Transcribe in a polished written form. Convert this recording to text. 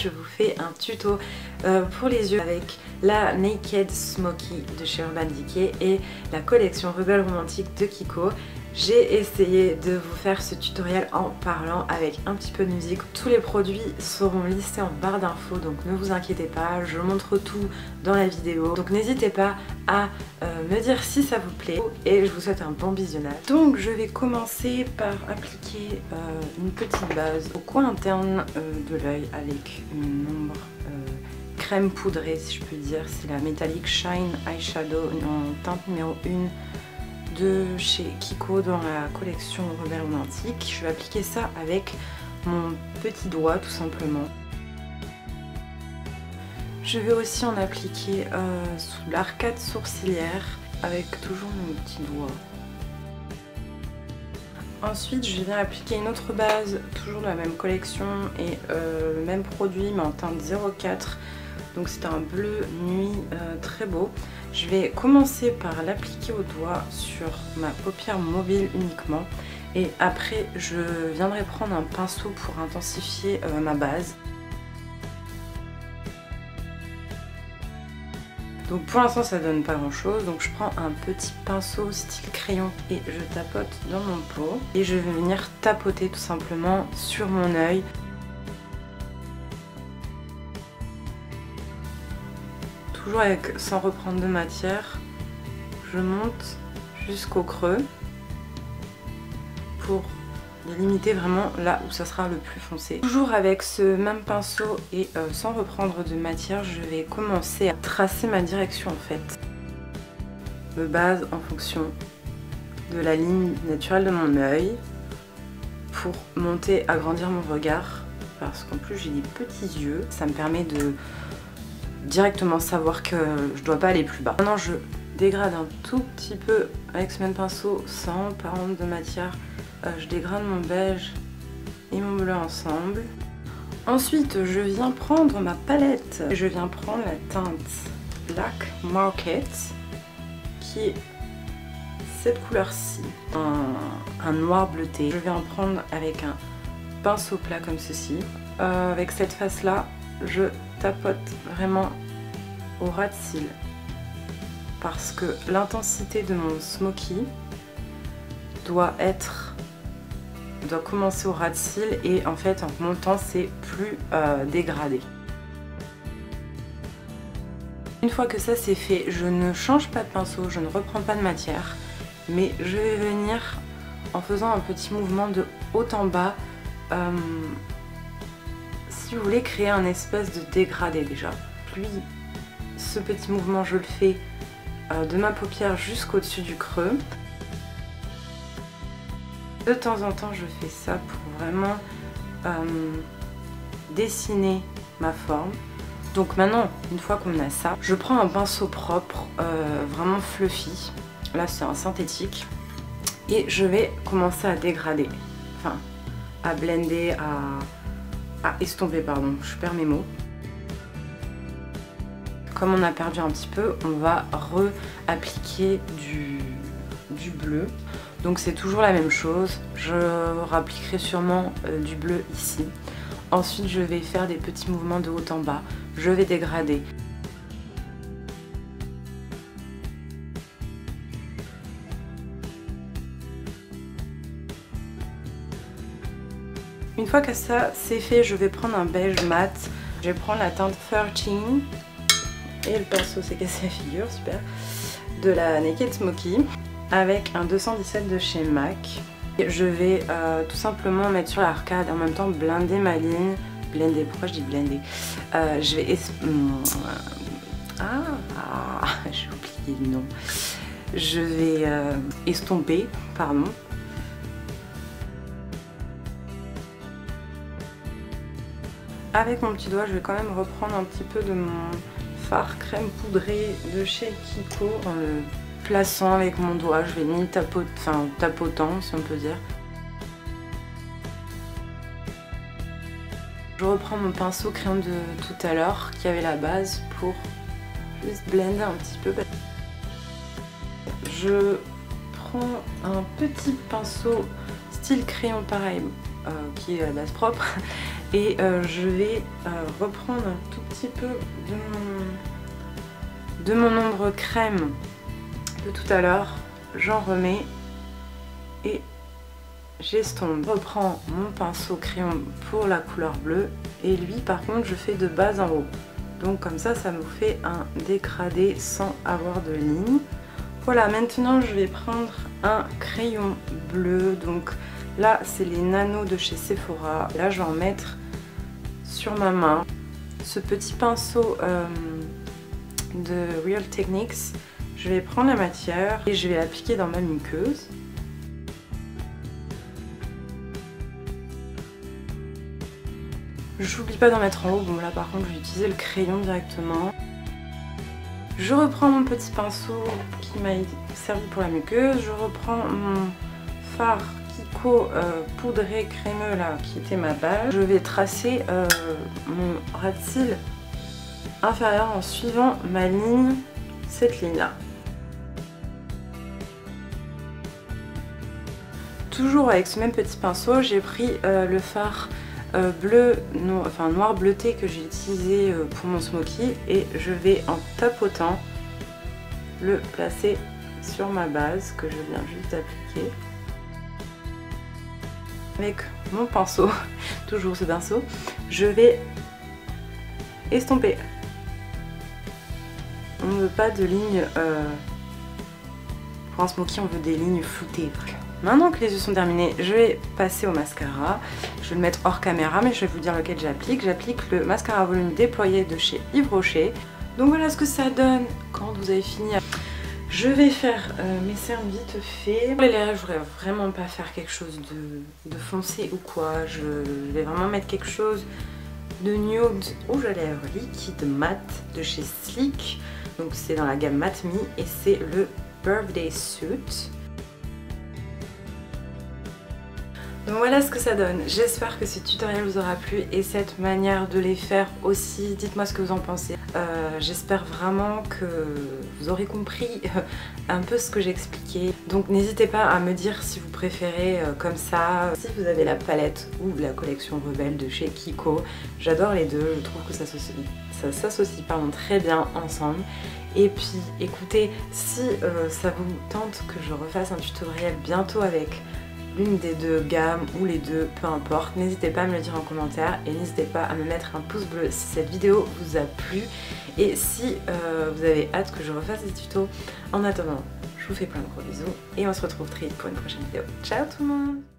je vous fais un tuto pour les yeux avec la Naked Smoky de chez Urban Decay et la collection Rebelle Romantique de Kiko. J'ai essayé de vous faire ce tutoriel en parlant avec un petit peu de musique. Tous les produits seront listés en barre d'infos, donc ne vous inquiétez pas, je montre tout dans la vidéo. Donc n'hésitez pas à me dire si ça vous plaît et je vous souhaite un bon visionnage. Donc je vais commencer par appliquer une petite base au coin interne de l'œil avec une ombre crème poudrée, si je peux dire. C'est la Metallic Shine Eyeshadow en teinte numéro 1 de chez Kiko dans la collection Rebelle Romantique. Je vais appliquer ça avec mon petit doigt tout simplement. Je vais aussi en appliquer sous l'arcade sourcilière avec toujours mon petit doigt. Ensuite je viens appliquer une autre base, toujours de la même collection et le même produit mais en teinte 04. Donc c'est un bleu nuit très beau. Je vais commencer par l'appliquer au doigt sur ma paupière mobile uniquement. Et après je viendrai prendre un pinceau pour intensifier ma base. Donc pour l'instant ça donne pas grand chose. Donc je prends un petit pinceau style crayon et je tapote dans mon pot. Et je vais venir tapoter tout simplement sur mon œil. Toujours sans reprendre de matière, je monte jusqu'au creux pour délimiter vraiment là où ça sera le plus foncé. Toujours avec ce même pinceau et sans reprendre de matière, je vais commencer à tracer ma direction en fait. Je me base en fonction de la ligne naturelle de mon œil pour monter, agrandir mon regard parce qu'en plus j'ai des petits yeux, ça me permet de directement savoir que je dois pas aller plus bas. Maintenant je dégrade un tout petit peu avec ce même pinceau sans prendre de matière. Je dégrade mon beige et mon bleu ensemble. Ensuite je viens prendre ma palette. Je viens prendre la teinte Black Market qui est cette couleur-ci, un noir bleuté. Je vais en prendre avec un pinceau plat comme ceci. Avec cette face-là, je tapote vraiment au ras de cils parce que l'intensité de mon smoky doit commencer au ras de cils et en fait en montant c'est plus dégradé. Une fois que ça c'est fait, je ne change pas de pinceau, je ne reprends pas de matière, mais je vais venir en faisant un petit mouvement de haut en bas. Si vous voulez créer un espèce de dégradé déjà. Puis ce petit mouvement je le fais de ma paupière jusqu'au-dessus du creux. De temps en temps je fais ça pour vraiment dessiner ma forme. Donc maintenant une fois qu'on a ça, je prends un pinceau propre vraiment fluffy. Là c'est un synthétique. Et je vais commencer à dégrader. Enfin à blender, à estomper, pardon, je perds mes mots. Comme on a perdu un petit peu, on va re-appliquer du bleu. Donc c'est toujours la même chose, je rappliquerai sûrement du bleu ici. Ensuite je vais faire des petits mouvements de haut en bas, je vais dégrader. Une fois que ça c'est fait, je vais prendre un beige mat. Je vais prendre la teinte 13 et le pinceau s'est cassé la figure, super, de la Naked Smoky avec un 217 de chez MAC. Et je vais tout simplement mettre sur l'arcade en même temps blinder ma ligne. Blender, pourquoi je dis blender? Je vais j'ai oublié le nom. Je vais estomper, pardon. Avec mon petit doigt, je vais quand même reprendre un petit peu de mon fard crème poudré de chez Kiko en le plaçant avec mon doigt. Je vais ni tapotant si on peut dire. Je reprends mon pinceau crayon de tout à l'heure qui avait la base pour juste blender un petit peu. Je prends un petit pinceau style crayon pareil qui est à base propre Et je vais reprendre un tout petit peu de mon ombre crème de tout à l'heure. J'en remets et j'estompe. Je reprends mon pinceau crayon pour la couleur bleue et lui par contre je fais de bas en haut. Donc comme ça, ça me fait un dégradé sans avoir de ligne. Voilà, maintenant je vais prendre un crayon bleu. Donc là c'est les Nano de chez Sephora. Là je vais en mettre sur ma main. Ce petit pinceau de Real Techniques, je vais prendre la matière et je vais l'appliquer dans ma muqueuse. J'oublie pas d'en mettre en haut, bon là par contre je vais utiliser le crayon directement. Je reprends mon petit pinceau qui m'a servi pour la muqueuse, je reprends mon fard Kiko poudré crémeux là qui était ma base. Je vais tracer mon ras de cils inférieur en suivant ma ligne, cette ligne là. Toujours avec ce même petit pinceau, j'ai pris le fard noir bleuté que j'ai utilisé pour mon smoky et je vais en tapotant le placer sur ma base que je viens juste d'appliquer. Avec mon pinceau, toujours ce pinceau, je vais estomper. On ne veut pas de lignes, pour un smoky on veut des lignes floutées. Maintenant que les yeux sont terminés, je vais passer au mascara. Je vais le mettre hors caméra, mais je vais vous dire lequel j'applique. J'applique le mascara volume déployé de chez Yves Rocher. Donc voilà ce que ça donne quand vous avez fini. Je vais faire mes cernes vite fait. Pour les lèvres, je voudrais vraiment pas faire quelque chose de foncé ou quoi. Je vais vraiment mettre quelque chose de nude rouge à lèvres liquide mat de chez Sleek. Donc c'est dans la gamme Matte Me et c'est le Birthday Suit. Donc voilà ce que ça donne. J'espère que ce tutoriel vous aura plu et cette manière de les faire aussi. Dites-moi ce que vous en pensez. J'espère vraiment que vous aurez compris un peu ce que j'ai expliqué. Donc n'hésitez pas à me dire si vous préférez comme ça. Si vous avez la palette ou la collection Rebelle de chez Kiko, j'adore les deux. Je trouve que ça s'associe très bien ensemble. Et puis écoutez, si ça vous tente que je refasse un tutoriel bientôt avec l'une des deux gammes ou les deux, peu importe, n'hésitez pas à me le dire en commentaire et n'hésitez pas à me mettre un pouce bleu si cette vidéo vous a plu et si vous avez hâte que je refasse des tutos. En attendant, je vous fais plein de gros bisous et on se retrouve très vite pour une prochaine vidéo. Ciao tout le monde!